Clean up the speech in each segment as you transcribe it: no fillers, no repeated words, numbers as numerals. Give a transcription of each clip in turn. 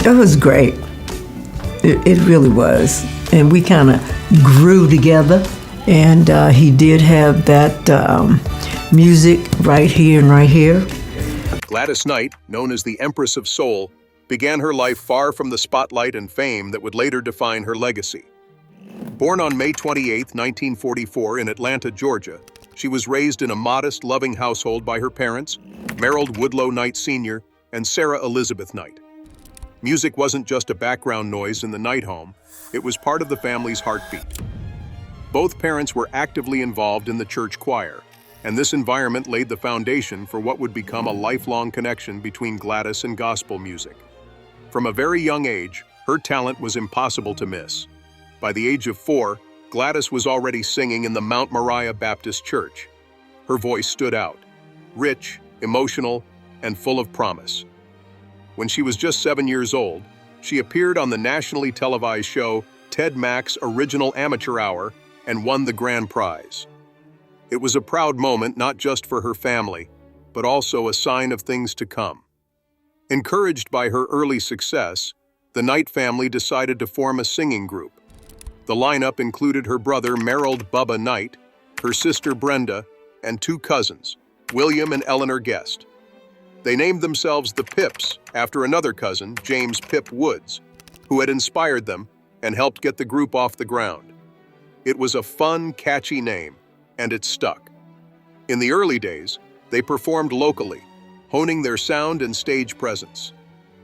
It was great. It really was. And we kind of grew together. And he did have that music right here and right here. Gladys Knight, known as the Empress of Soul, began her life far from the spotlight and fame that would later define her legacy. Born on May 28, 1944 in Atlanta, Georgia, she was raised in a modest, loving household by her parents, Merald Woodlow Knight Sr. and Sarah Elizabeth Knight. Music wasn't just a background noise in the Knight home, it was part of the family's heartbeat. Both parents were actively involved in the church choir, and this environment laid the foundation for what would become a lifelong connection between Gladys and gospel music. From a very young age, her talent was impossible to miss. By the age of 4, Gladys was already singing in the Mount Moriah Baptist Church. Her voice stood out, rich, emotional, and full of promise. When she was just 7 years old, she appeared on the nationally televised show Ted Mack's Original Amateur Hour and won the grand prize. It was a proud moment not just for her family, but also a sign of things to come. Encouraged by her early success, the Knight family decided to form a singing group. The lineup included her brother Merald Bubba Knight, her sister Brenda, and 2 cousins, William and Eleanor Guest. They named themselves the Pips after another cousin, James Pip Woods, who had inspired them and helped get the group off the ground. It was a fun, catchy name, and it stuck. In the early days, they performed locally, honing their sound and stage presence.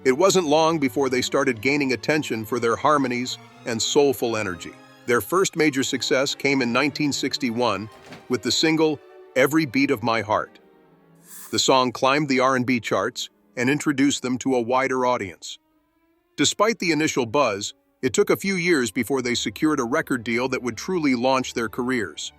It wasn't long before they started gaining attention for their harmonies and soulful energy. Their first major success came in 1961 with the single Every Beat of My Heart. The song climbed the R&B charts and introduced them to a wider audience. Despite the initial buzz, it took a few years before they secured a record deal that would truly launch their careers.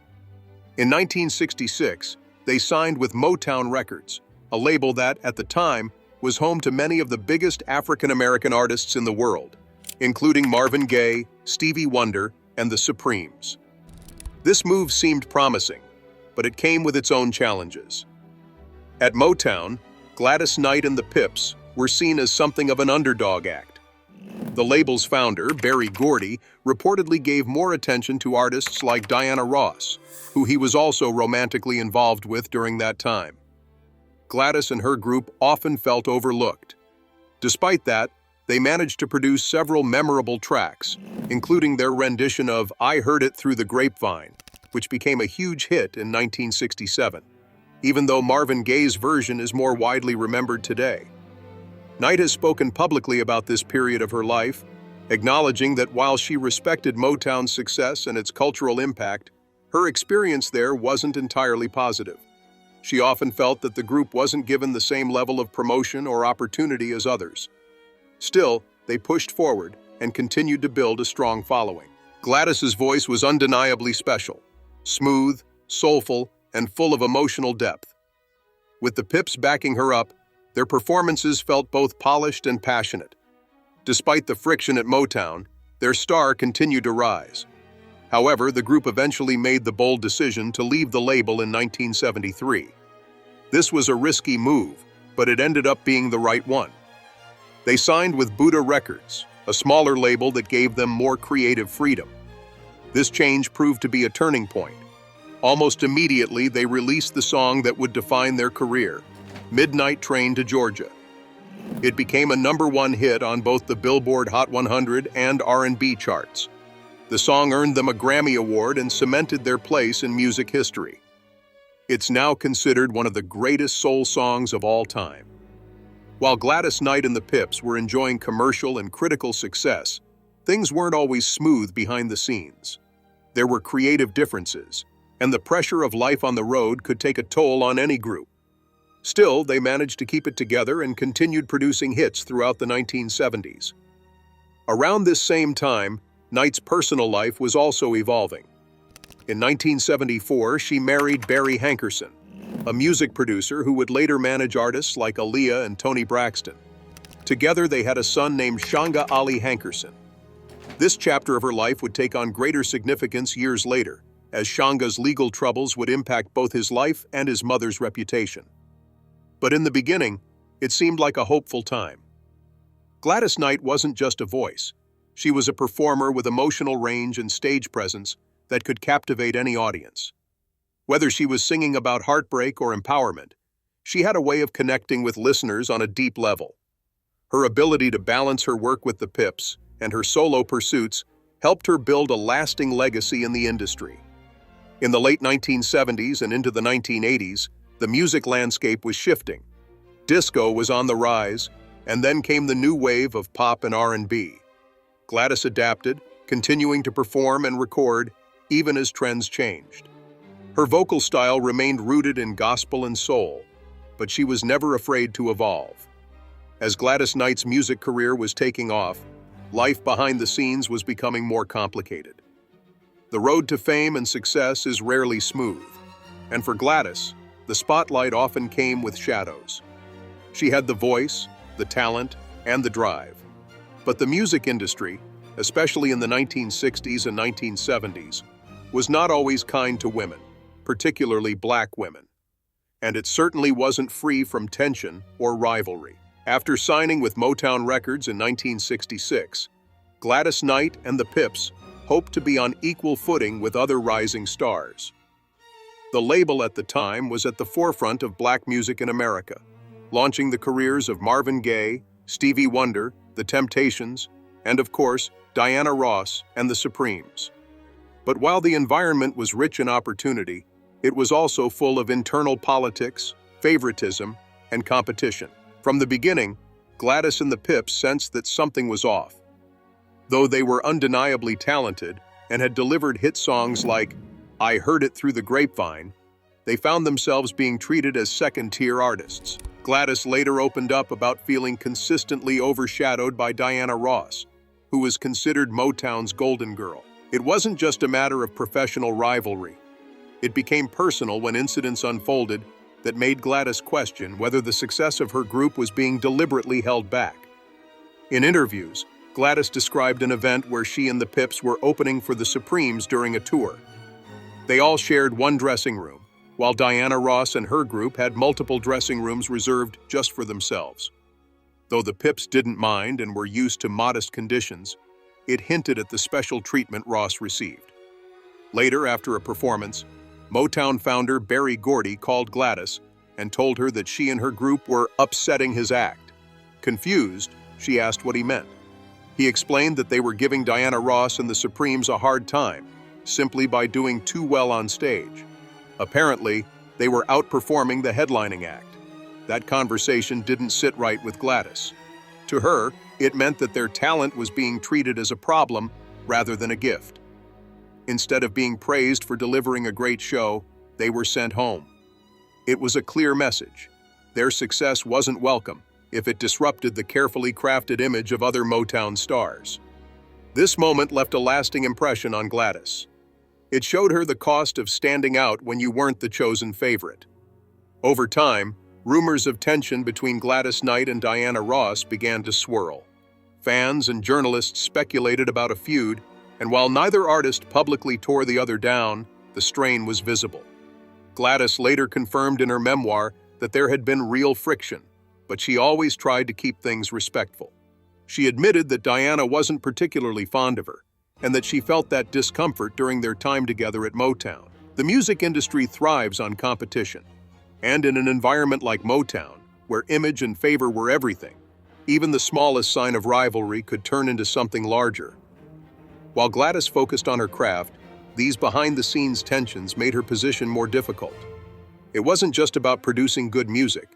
In 1966, they signed with Motown Records, a label that, at the time, was home to many of the biggest African-American artists in the world, including Marvin Gaye, Stevie Wonder, and the Supremes. This move seemed promising, but it came with its own challenges. At Motown, Gladys Knight and the Pips were seen as something of an underdog act. The label's founder, Berry Gordy, reportedly gave more attention to artists like Diana Ross, who he was also romantically involved with during that time. Gladys and her group often felt overlooked. Despite that, they managed to produce several memorable tracks, including their rendition of I Heard It Through the Grapevine, which became a huge hit in 1967, even though Marvin Gaye's version is more widely remembered today. Knight has spoken publicly about this period of her life, acknowledging that while she respected Motown's success and its cultural impact, her experience there wasn't entirely positive. She often felt that the group wasn't given the same level of promotion or opportunity as others. Still, they pushed forward and continued to build a strong following. Gladys's voice was undeniably special, smooth, soulful, and full of emotional depth. With the Pips backing her up, their performances felt both polished and passionate. Despite the friction at Motown, their star continued to rise. However, the group eventually made the bold decision to leave the label in 1973. This was a risky move, but it ended up being the right one. They signed with Buddha Records, a smaller label that gave them more creative freedom. This change proved to be a turning point. Almost immediately, they released the song that would define their career, Midnight Train to Georgia. It became a #1 hit on both the Billboard Hot 100 and R&B charts. The song earned them a Grammy Award and cemented their place in music history. It's now considered one of the greatest soul songs of all time. While Gladys Knight and the Pips were enjoying commercial and critical success, things weren't always smooth behind the scenes. There were creative differences, and the pressure of life on the road could take a toll on any group. Still, they managed to keep it together and continued producing hits throughout the 1970s. Around this same time, Knight's personal life was also evolving. In 1974, she married Barry Hankerson, a music producer who would later manage artists like Aaliyah and Toni Braxton. Together, they had a son named Shanga Ali Hankerson. This chapter of her life would take on greater significance years later, as Shanga's legal troubles would impact both his life and his mother's reputation. But in the beginning, it seemed like a hopeful time. Gladys Knight wasn't just a voice. She was a performer with emotional range and stage presence that could captivate any audience. Whether she was singing about heartbreak or empowerment, she had a way of connecting with listeners on a deep level. Her ability to balance her work with the Pips and her solo pursuits helped her build a lasting legacy in the industry. In the late 1970s and into the 1980s, the music landscape was shifting. Disco was on the rise, and then came the new wave of pop and R&B. Gladys adapted, continuing to perform and record even as trends changed. Her vocal style remained rooted in gospel and soul, but she was never afraid to evolve. As Gladys Knight's music career was taking off, life behind the scenes was becoming more complicated. The road to fame and success is rarely smooth, and for Gladys, the spotlight often came with shadows. She had the voice, the talent, and the drive. But the music industry, especially in the 1960s and 1970s, was not always kind to women, particularly black women. And it certainly wasn't free from tension or rivalry. After signing with Motown Records in 1966, Gladys Knight and the Pips hoped to be on equal footing with other rising stars. The label at the time was at the forefront of black music in America, launching the careers of Marvin Gaye, Stevie Wonder, The Temptations, and of course, Diana Ross and the Supremes. But while the environment was rich in opportunity, it was also full of internal politics, favoritism, and competition. From the beginning, Gladys and the Pips sensed that something was off. Though they were undeniably talented and had delivered hit songs like I Heard It Through the Grapevine, they found themselves being treated as second-tier artists. Gladys later opened up about feeling consistently overshadowed by Diana Ross, who was considered Motown's golden girl. It wasn't just a matter of professional rivalry. It became personal when incidents unfolded that made Gladys question whether the success of her group was being deliberately held back. In interviews, Gladys described an event where she and the Pips were opening for the Supremes during a tour. They all shared one dressing room, while Diana Ross and her group had multiple dressing rooms reserved just for themselves. Though the Pips didn't mind and were used to modest conditions, it hinted at the special treatment Ross received. Later, after a performance, Motown founder Berry Gordy called Gladys and told her that she and her group were upsetting his act. Confused, she asked what he meant. He explained that they were giving Diana Ross and the Supremes a hard time, simply by doing too well on stage. Apparently, they were outperforming the headlining act. That conversation didn't sit right with Gladys. To her, it meant that their talent was being treated as a problem rather than a gift. Instead of being praised for delivering a great show, they were sent home. It was a clear message. Their success wasn't welcome if it disrupted the carefully crafted image of other Motown stars. This moment left a lasting impression on Gladys. It showed her the cost of standing out when you weren't the chosen favorite. Over time, rumors of tension between Gladys Knight and Diana Ross began to swirl. Fans and journalists speculated about a feud, and while neither artist publicly tore the other down, the strain was visible. Gladys later confirmed in her memoir that there had been real friction, but she always tried to keep things respectful. She admitted that Diana wasn't particularly fond of her, and that she felt that discomfort during their time together at Motown. The music industry thrives on competition, and in an environment like Motown, where image and favor were everything, even the smallest sign of rivalry could turn into something larger. While Gladys focused on her craft, these behind-the-scenes tensions made her position more difficult. It wasn't just about producing good music.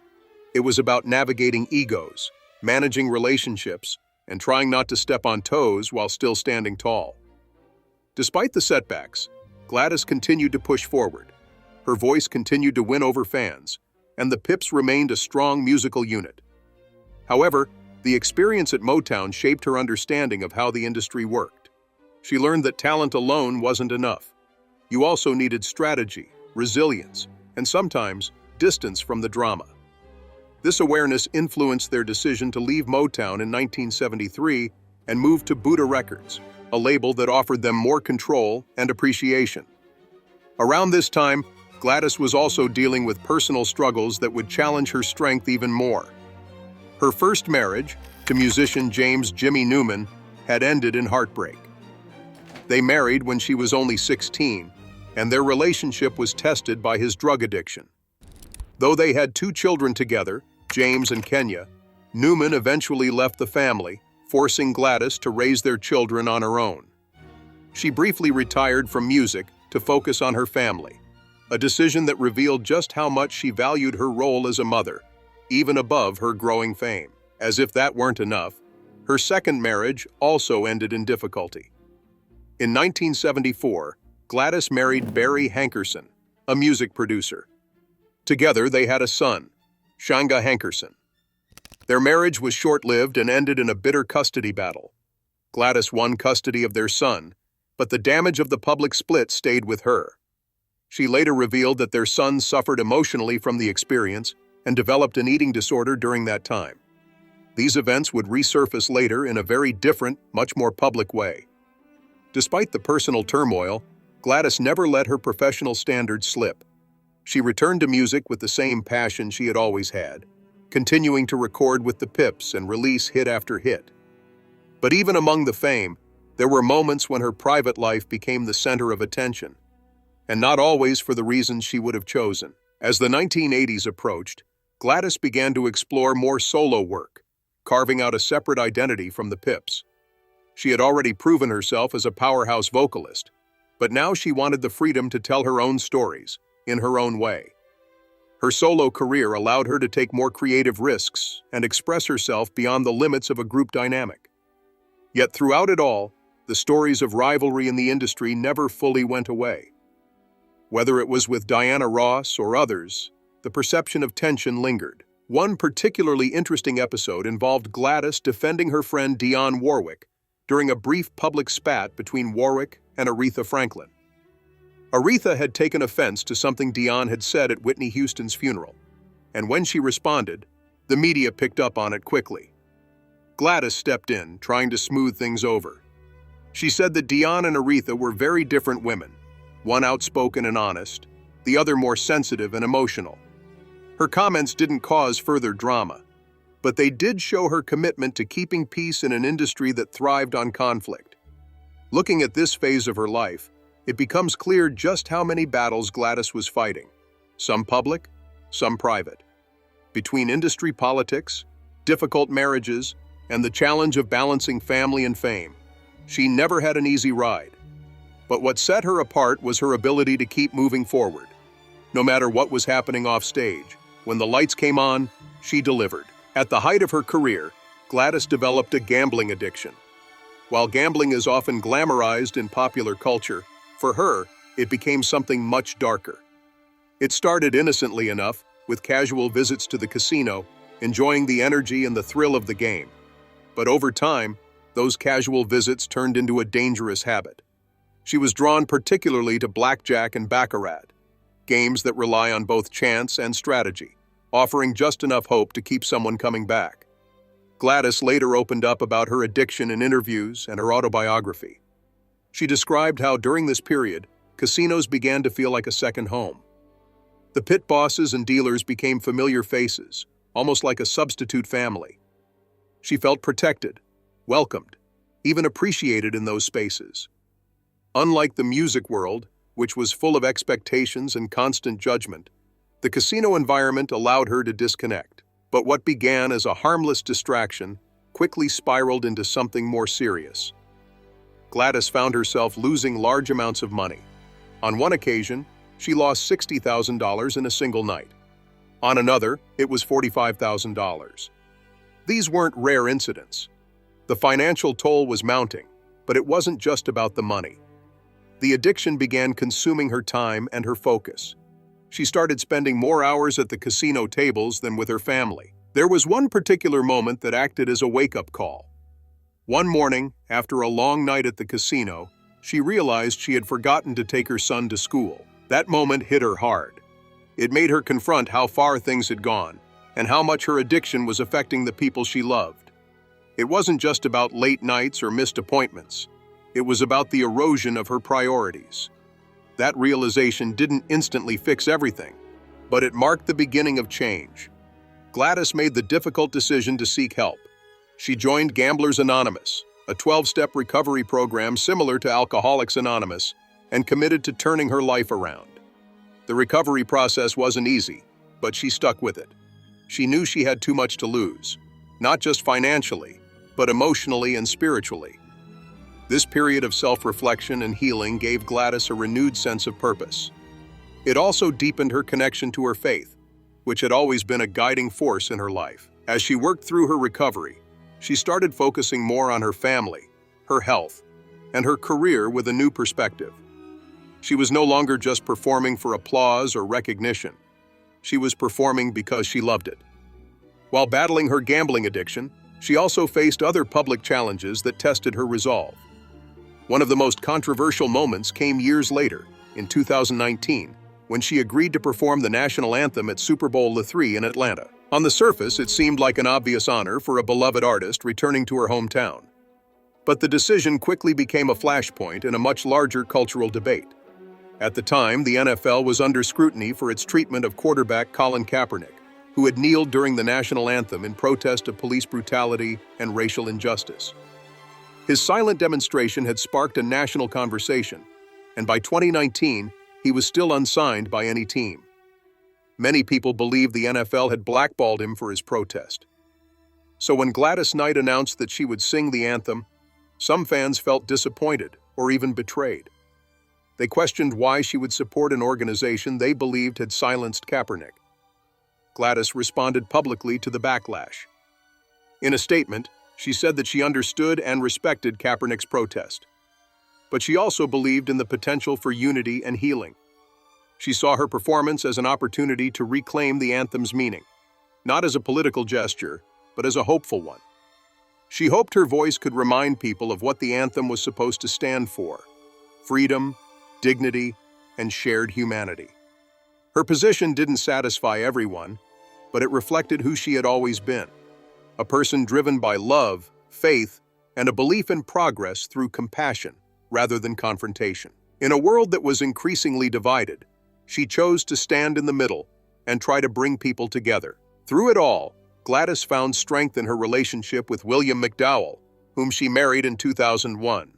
It was about navigating egos, managing relationships, and trying not to step on toes while still standing tall. Despite the setbacks, Gladys continued to push forward. Her voice continued to win over fans, and the Pips remained a strong musical unit. However, the experience at Motown shaped her understanding of how the industry worked. She learned that talent alone wasn't enough. You also needed strategy, resilience, and sometimes distance from the drama. This awareness influenced their decision to leave Motown in 1973 and move to Buddha Records, a label that offered them more control and appreciation. Around this time, Gladys was also dealing with personal struggles that would challenge her strength even more. Her first marriage, to musician James "Jimmy" Newman had ended in heartbreak. They married when she was only 16, and their relationship was tested by his drug addiction. Though they had 2 children together, James and Kenya, Newman eventually left the family, forcing Gladys to raise their children on her own. She briefly retired from music to focus on her family, a decision that revealed just how much she valued her role as a mother, even above her growing fame. As if that weren't enough, her second marriage also ended in difficulty. In 1974, Gladys married Barry Hankerson, a music producer. Together they had a son, Shanga Hankerson. Their marriage was short-lived and ended in a bitter custody battle. Gladys won custody of their son, but the damage of the public split stayed with her. She later revealed that their son suffered emotionally from the experience and developed an eating disorder during that time. These events would resurface later in a very different, much more public way. Despite the personal turmoil, Gladys never let her professional standards slip. She returned to music with the same passion she had always had, continuing to record with the Pips and release hit after hit. But even among the fame, there were moments when her private life became the center of attention, and not always for the reasons she would have chosen. As the 1980s approached, Gladys began to explore more solo work, carving out a separate identity from the Pips. She had already proven herself as a powerhouse vocalist, but now she wanted the freedom to tell her own stories, in her own way. Her solo career allowed her to take more creative risks and express herself beyond the limits of a group dynamic. Yet throughout it all, the stories of rivalry in the industry never fully went away. Whether it was with Diana Ross or others, the perception of tension lingered. One particularly interesting episode involved Gladys defending her friend Dionne Warwick during a brief public spat between Warwick and Aretha Franklin. Aretha had taken offense to something Dionne had said at Whitney Houston's funeral, and when she responded, the media picked up on it quickly. Gladys stepped in, trying to smooth things over. She said that Dionne and Aretha were very different women, one outspoken and honest, the other more sensitive and emotional. Her comments didn't cause further drama, but they did show her commitment to keeping peace in an industry that thrived on conflict. Looking at this phase of her life, it becomes clear just how many battles Gladys was fighting, some public, some private. Between industry politics, difficult marriages, and the challenge of balancing family and fame, she never had an easy ride. But what set her apart was her ability to keep moving forward. No matter what was happening off stage, when the lights came on, she delivered. At the height of her career, Gladys developed a gambling addiction. While gambling is often glamorized in popular culture, for her, it became something much darker. It started innocently enough, with casual visits to the casino, enjoying the energy and the thrill of the game. But over time, those casual visits turned into a dangerous habit. She was drawn particularly to blackjack and baccarat, games that rely on both chance and strategy, offering just enough hope to keep someone coming back. Gladys later opened up about her addiction in interviews and her autobiography. She described how during this period, casinos began to feel like a second home. The pit bosses and dealers became familiar faces, almost like a substitute family. She felt protected, welcomed, even appreciated in those spaces. Unlike the music world, which was full of expectations and constant judgment, the casino environment allowed her to disconnect. But what began as a harmless distraction quickly spiraled into something more serious. Gladys found herself losing large amounts of money. On one occasion, she lost $60,000 in a single night. On another, it was $45,000. These weren't rare incidents. The financial toll was mounting, but it wasn't just about the money. The addiction began consuming her time and her focus. She started spending more hours at the casino tables than with her family. There was one particular moment that acted as a wake-up call. One morning, after a long night at the casino, she realized she had forgotten to take her son to school. That moment hit her hard. It made her confront how far things had gone and how much her addiction was affecting the people she loved. It wasn't just about late nights or missed appointments. It was about the erosion of her priorities. That realization didn't instantly fix everything, but it marked the beginning of change. Gladys made the difficult decision to seek help. She joined Gamblers Anonymous, a 12-step recovery program similar to Alcoholics Anonymous, and committed to turning her life around. The recovery process wasn't easy, but she stuck with it. She knew she had too much to lose, not just financially, but emotionally and spiritually. This period of self-reflection and healing gave Gladys a renewed sense of purpose. It also deepened her connection to her faith, which had always been a guiding force in her life. As she worked through her recovery, she started focusing more on her family, her health, and her career with a new perspective. She was no longer just performing for applause or recognition. She was performing because she loved it. While battling her gambling addiction, she also faced other public challenges that tested her resolve. One of the most controversial moments came years later, in 2019, when she agreed to perform the national anthem at Super Bowl III in Atlanta. On the surface, it seemed like an obvious honor for a beloved artist returning to her hometown. But the decision quickly became a flashpoint in a much larger cultural debate. At the time, the NFL was under scrutiny for its treatment of quarterback Colin Kaepernick, who had kneeled during the national anthem in protest of police brutality and racial injustice. His silent demonstration had sparked a national conversation, and by 2019, he was still unsigned by any team. Many people believed the NFL had blackballed him for his protest. So when Gladys Knight announced that she would sing the anthem, some fans felt disappointed or even betrayed. They questioned why she would support an organization they believed had silenced Kaepernick. Gladys responded publicly to the backlash. In a statement, she said that she understood and respected Kaepernick's protest. But she also believed in the potential for unity and healing. She saw her performance as an opportunity to reclaim the anthem's meaning, not as a political gesture, but as a hopeful one. She hoped her voice could remind people of what the anthem was supposed to stand for: freedom, dignity, and shared humanity. Her position didn't satisfy everyone, but it reflected who she had always been, a person driven by love, faith, and a belief in progress through compassion rather than confrontation. In a world that was increasingly divided, she chose to stand in the middle and try to bring people together. Through it all, Gladys found strength in her relationship with William McDowell, whom she married in 2001.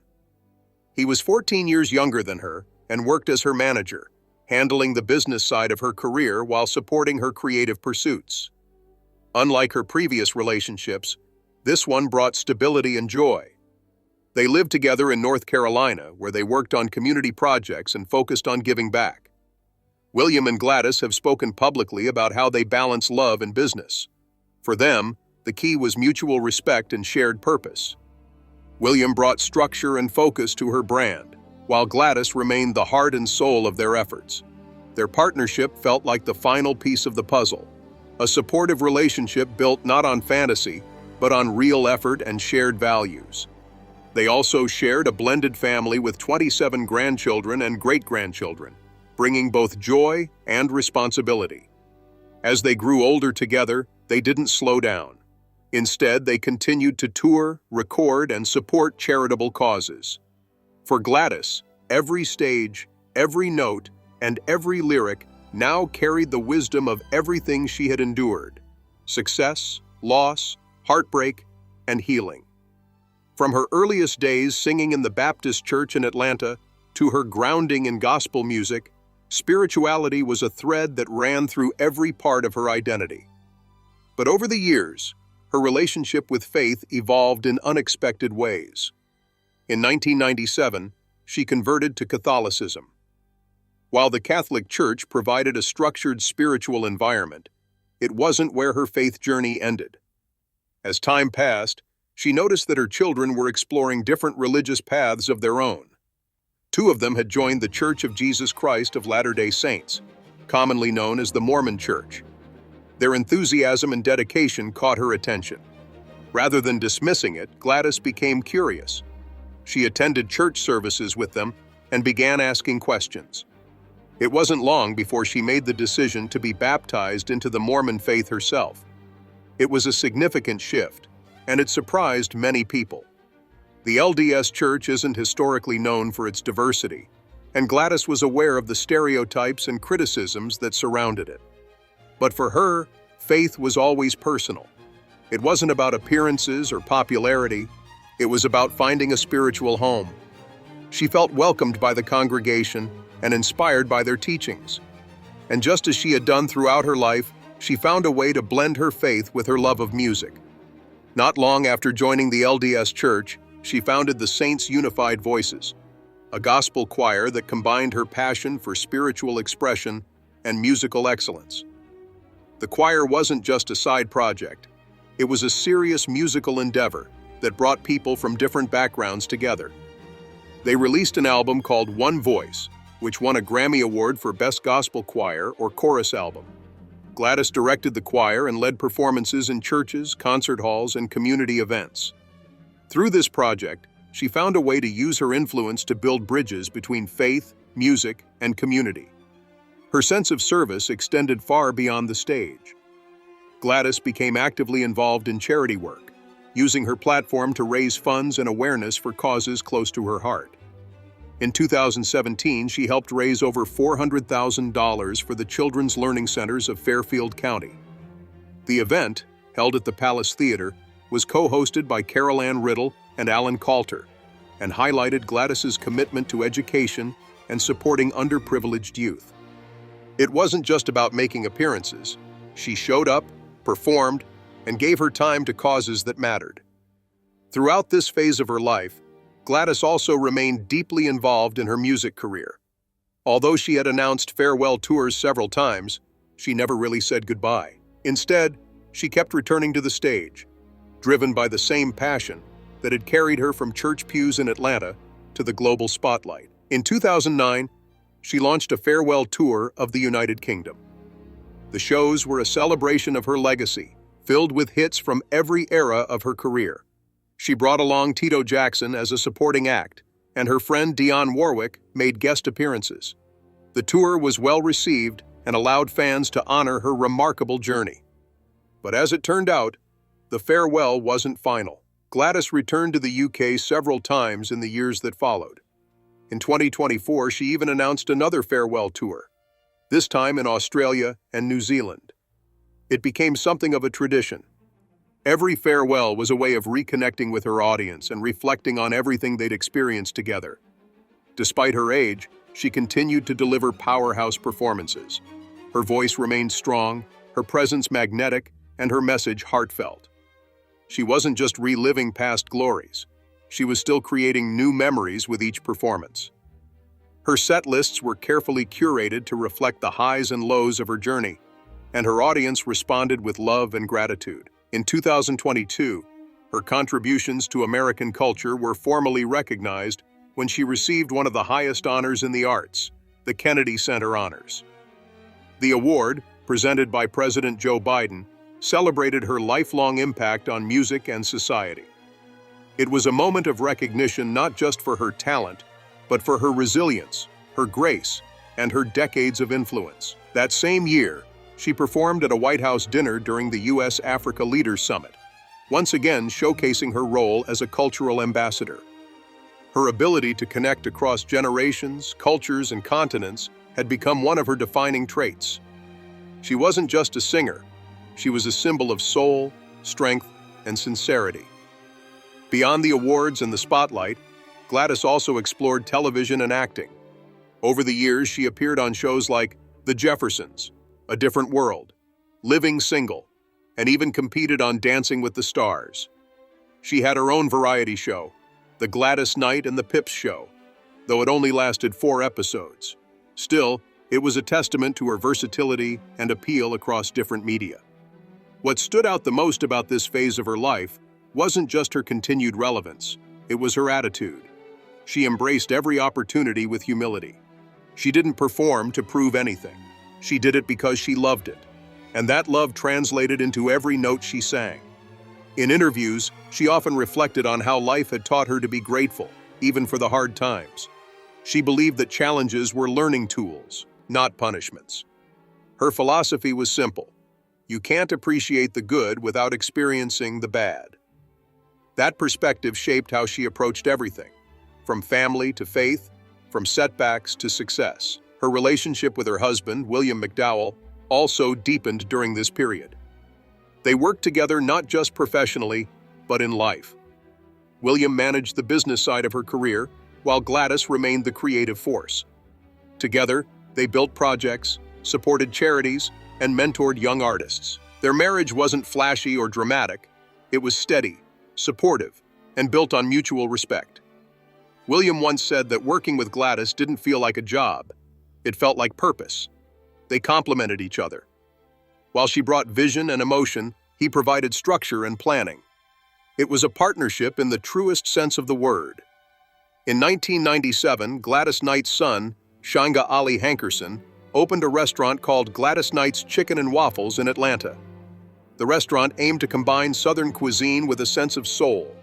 He was 14 years younger than her and worked as her manager, handling the business side of her career while supporting her creative pursuits. Unlike her previous relationships, this one brought stability and joy. They lived together in North Carolina, where they worked on community projects and focused on giving back. William and Gladys have spoken publicly about how they balance love and business. For them, the key was mutual respect and shared purpose. William brought structure and focus to her brand, while Gladys remained the heart and soul of their efforts. Their partnership felt like the final piece of the puzzle, a supportive relationship built not on fantasy, but on real effort and shared values. They also shared a blended family with 27 grandchildren and great-grandchildren, bringing both joy and responsibility. As they grew older together, they didn't slow down. Instead, they continued to tour, record, and support charitable causes. For Gladys, every stage, every note, and every lyric now carried the wisdom of everything she had endured: success, loss, heartbreak, and healing. From her earliest days singing in the Baptist church in Atlanta to her grounding in gospel music, spirituality was a thread that ran through every part of her identity. But over the years, her relationship with faith evolved in unexpected ways. In 1997, she converted to Catholicism. While the Catholic Church provided a structured spiritual environment, it wasn't where her faith journey ended. As time passed, she noticed that her children were exploring different religious paths of their own. 2 of them had joined the Church of Jesus Christ of Latter-day Saints, commonly known as the Mormon Church. Their enthusiasm and dedication caught her attention. Rather than dismissing it, Gladys became curious. She attended church services with them and began asking questions. It wasn't long before she made the decision to be baptized into the Mormon faith herself. It was a significant shift, and it surprised many people. The LDS Church isn't historically known for its diversity, and Gladys was aware of the stereotypes and criticisms that surrounded it. But for her, faith was always personal. It wasn't about appearances or popularity. It was about finding a spiritual home. She felt welcomed by the congregation and inspired by their teachings. And just as she had done throughout her life, she found a way to blend her faith with her love of music. Not long after joining the LDS Church, she founded the Saints Unified Voices, a gospel choir that combined her passion for spiritual expression and musical excellence. The choir wasn't just a side project. It was a serious musical endeavor that brought people from different backgrounds together. They released an album called One Voice, which won a Grammy Award for Best Gospel Choir or Chorus Album. Gladys directed the choir and led performances in churches, concert halls, and community events. Through this project, she found a way to use her influence to build bridges between faith, music, and community. Her sense of service extended far beyond the stage. Gladys became actively involved in charity work, using her platform to raise funds and awareness for causes close to her heart. In 2017, she helped raise over $400,000 for the Children's Learning Centers of Fairfield County. The event, held at the Palace Theater, was co-hosted by Carol Ann Riddle and Alan Coulter, and highlighted Gladys's commitment to education and supporting underprivileged youth. It wasn't just about making appearances. She showed up, performed, and gave her time to causes that mattered. Throughout this phase of her life, Gladys also remained deeply involved in her music career. Although she had announced farewell tours several times, she never really said goodbye. Instead, she kept returning to the stage, driven by the same passion that had carried her from church pews in Atlanta to the global spotlight. In 2009, she launched a farewell tour of the United Kingdom. The shows were a celebration of her legacy, filled with hits from every era of her career. She brought along Tito Jackson as a supporting act, and her friend Dionne Warwick made guest appearances. The tour was well received and allowed fans to honor her remarkable journey. But as it turned out, the farewell wasn't final. Gladys returned to the UK several times in the years that followed. In 2024, she even announced another farewell tour, this time in Australia and New Zealand. It became something of a tradition. Every farewell was a way of reconnecting with her audience and reflecting on everything they'd experienced together. Despite her age, she continued to deliver powerhouse performances. Her voice remained strong, her presence magnetic, and her message heartfelt. She wasn't just reliving past glories. She was still creating new memories with each performance. Her set lists were carefully curated to reflect the highs and lows of her journey, and her audience responded with love and gratitude. In 2022, her contributions to American culture were formally recognized when she received one of the highest honors in the arts, the Kennedy Center Honors. The award, presented by President Joe Biden, celebrated her lifelong impact on music and society. It was a moment of recognition not just for her talent, but for her resilience, her grace, and her decades of influence. That same year, she performed at a White House dinner during the U.S.-Africa Leaders Summit, once again showcasing her role as a cultural ambassador. Her ability to connect across generations, cultures, and continents had become one of her defining traits. She wasn't just a singer. She was a symbol of soul, strength, and sincerity. Beyond the awards and the spotlight, Gladys also explored television and acting. Over the years, she appeared on shows like The Jeffersons, A Different World, Living Single, and even competed on Dancing with the Stars. She had her own variety show, The Gladys Knight and the Pips Show, though it only lasted 4 episodes. Still, it was a testament to her versatility and appeal across different media. What stood out the most about this phase of her life wasn't just her continued relevance, it was her attitude. She embraced every opportunity with humility. She didn't perform to prove anything. She did it because she loved it, and that love translated into every note she sang. In interviews, she often reflected on how life had taught her to be grateful, even for the hard times. She believed that challenges were learning tools, not punishments. Her philosophy was simple. You can't appreciate the good without experiencing the bad. That perspective shaped how she approached everything, from family to faith, from setbacks to success. Her relationship with her husband, William McDowell, also deepened during this period. They worked together not just professionally, but in life. William managed the business side of her career, while Gladys remained the creative force. Together, they built projects, supported charities, and mentored young artists. Their marriage wasn't flashy or dramatic. It was steady, supportive, and built on mutual respect. William once said that working with Gladys didn't feel like a job. It felt like purpose. They complemented each other. While she brought vision and emotion, he provided structure and planning. It was a partnership in the truest sense of the word. In 1997, Gladys Knight's son, Shanga Ali Hankerson, opened a restaurant called Gladys Knight's Chicken and Waffles in Atlanta. The restaurant aimed to combine Southern cuisine with a sense of soul,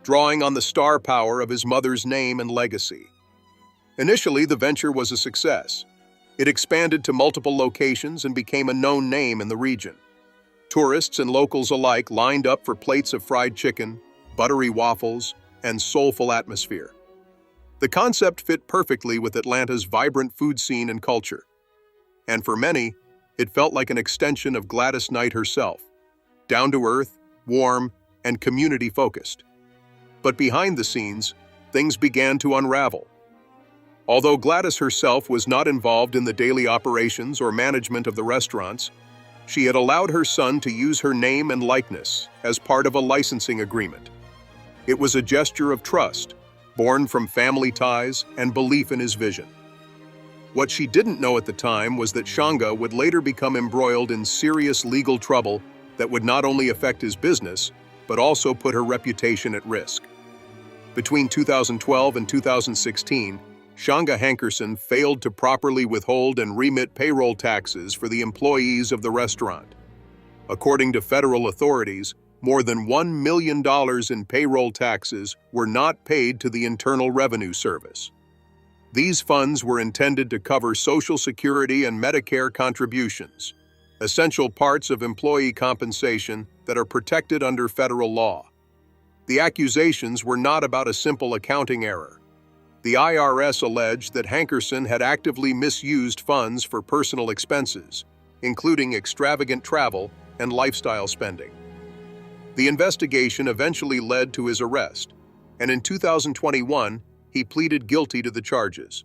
drawing on the star power of his mother's name and legacy. Initially, the venture was a success. It expanded to multiple locations and became a known name in the region. Tourists and locals alike lined up for plates of fried chicken, buttery waffles, and soulful atmosphere. The concept fit perfectly with Atlanta's vibrant food scene and culture. And for many, it felt like an extension of Gladys Knight herself, down-to-earth, warm, and community-focused. But behind the scenes, things began to unravel. Although Gladys herself was not involved in the daily operations or management of the restaurants, she had allowed her son to use her name and likeness as part of a licensing agreement. It was a gesture of trust, born from family ties and belief in his vision. What she didn't know at the time was that Shanga would later become embroiled in serious legal trouble that would not only affect his business, but also put her reputation at risk. Between 2012 and 2016, Shanga Hankerson failed to properly withhold and remit payroll taxes for the employees of the restaurant. According to federal authorities, more than $1 million in payroll taxes were not paid to the Internal Revenue Service. These funds were intended to cover Social Security and Medicare contributions, essential parts of employee compensation that are protected under federal law. The accusations were not about a simple accounting error. The IRS alleged that Hankerson had actively misused funds for personal expenses, including extravagant travel and lifestyle spending. The investigation eventually led to his arrest, and in 2021, he pleaded guilty to the charges.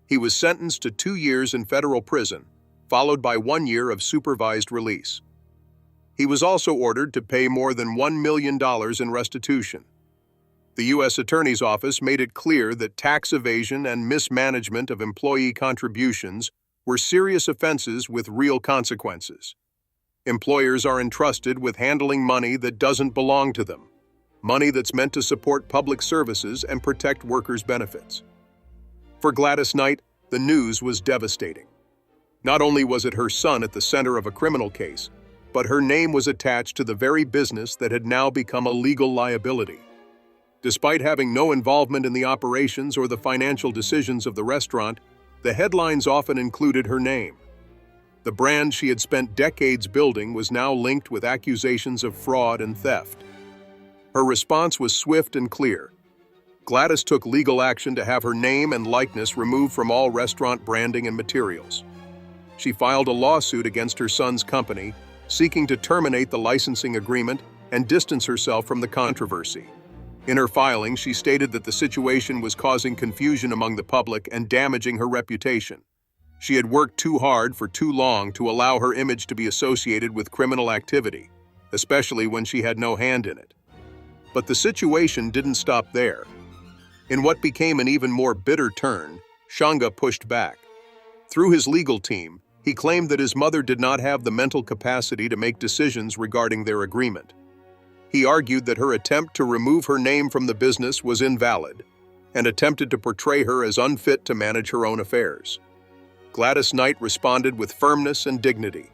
He was sentenced to 2 years in federal prison, followed by 1 year of supervised release. He was also ordered to pay more than $1 million in restitution. The U.S. Attorney's Office made it clear that tax evasion and mismanagement of employee contributions were serious offenses with real consequences. Employers are entrusted with handling money that doesn't belong to them, money that's meant to support public services and protect workers' benefits. For Gladys Knight, the news was devastating. Not only was it her son at the center of a criminal case, but her name was attached to the very business that had now become a legal liability. Despite having no involvement in the operations or the financial decisions of the restaurant, the headlines often included her name. The brand she had spent decades building was now linked with accusations of fraud and theft. Her response was swift and clear. Gladys took legal action to have her name and likeness removed from all restaurant branding and materials. She filed a lawsuit against her son's company, seeking to terminate the licensing agreement and distance herself from the controversy. In her filing, she stated that the situation was causing confusion among the public and damaging her reputation. She had worked too hard for too long to allow her image to be associated with criminal activity, especially when she had no hand in it. But the situation didn't stop there. In what became an even more bitter turn, Shanga pushed back. Through his legal team, he claimed that his mother did not have the mental capacity to make decisions regarding their agreement. He argued that her attempt to remove her name from the business was invalid and attempted to portray her as unfit to manage her own affairs. Gladys Knight responded with firmness and dignity.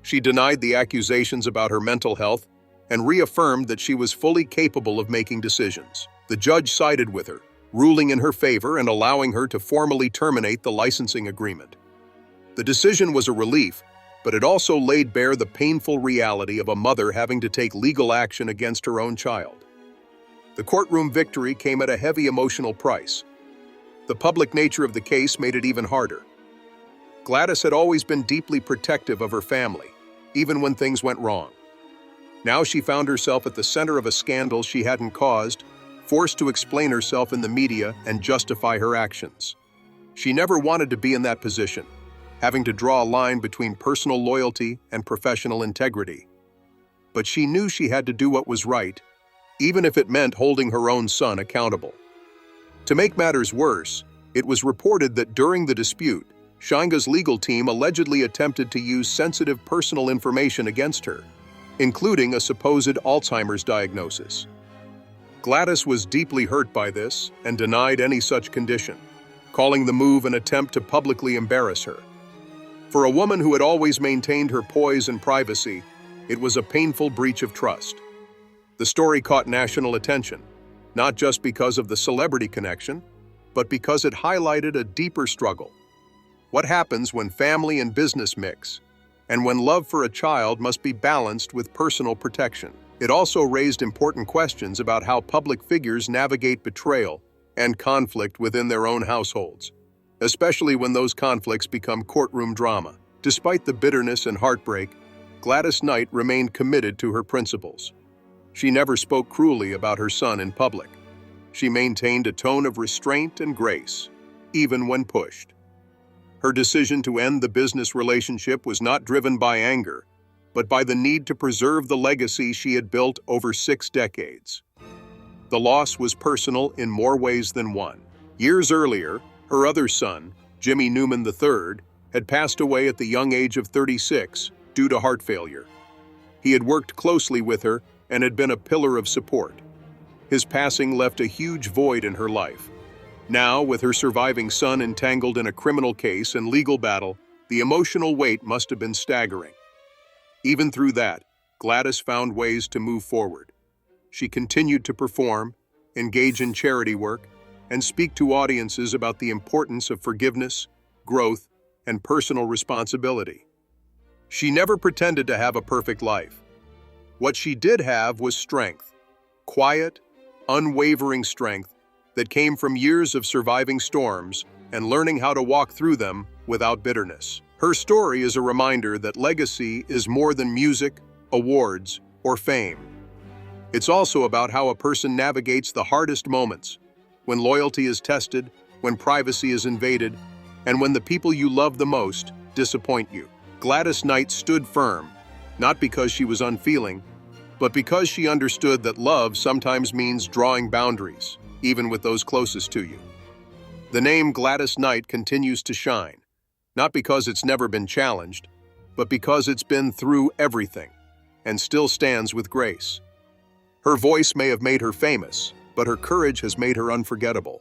She denied the accusations about her mental health and reaffirmed that she was fully capable of making decisions. The judge sided with her, ruling in her favor and allowing her to formally terminate the licensing agreement. The decision was a relief, but it also laid bare the painful reality of a mother having to take legal action against her own child. The courtroom victory came at a heavy emotional price. The public nature of the case made it even harder. Gladys had always been deeply protective of her family, even when things went wrong. Now she found herself at the center of a scandal she hadn't caused, forced to explain herself in the media and justify her actions. She never wanted to be in that position, having to draw a line between personal loyalty and professional integrity. But she knew she had to do what was right, even if it meant holding her own son accountable. To make matters worse, it was reported that during the dispute, Shanga's legal team allegedly attempted to use sensitive personal information against her, including a supposed Alzheimer's diagnosis. Gladys was deeply hurt by this and denied any such condition, calling the move an attempt to publicly embarrass her. For a woman who had always maintained her poise and privacy, it was a painful breach of trust. The story caught national attention, not just because of the celebrity connection, but because it highlighted a deeper struggle. What happens when family and business mix, and when love for a child must be balanced with personal protection? It also raised important questions about how public figures navigate betrayal and conflict within their own households, especially when those conflicts become courtroom drama. Despite the bitterness and heartbreak, Gladys Knight remained committed to her principles. She never spoke cruelly about her son in public. She maintained a tone of restraint and grace, even when pushed. Her decision to end the business relationship was not driven by anger, but by the need to preserve the legacy she had built over 6 decades. The loss was personal in more ways than one. Years earlier, her other son, Jimmy Newman III, had passed away at the young age of 36 due to heart failure. He had worked closely with her and had been a pillar of support. His passing left a huge void in her life. Now, with her surviving son entangled in a criminal case and legal battle, the emotional weight must have been staggering. Even through that, Gladys found ways to move forward. She continued to perform, engage in charity work, and speak to audiences about the importance of forgiveness, growth, and personal responsibility. She never pretended to have a perfect life. What she did have was strength, quiet, unwavering strength that came from years of surviving storms and learning how to walk through them without bitterness. Her story is a reminder that legacy is more than music, awards, or fame. It's also about how a person navigates the hardest moments, when loyalty is tested, when privacy is invaded, and when the people you love the most disappoint you. Gladys Knight stood firm, not because she was unfeeling, but because she understood that love sometimes means drawing boundaries, even with those closest to you. The name Gladys Knight continues to shine, not because it's never been challenged, but because it's been through everything, and still stands with grace. Her voice may have made her famous, but her courage has made her unforgettable.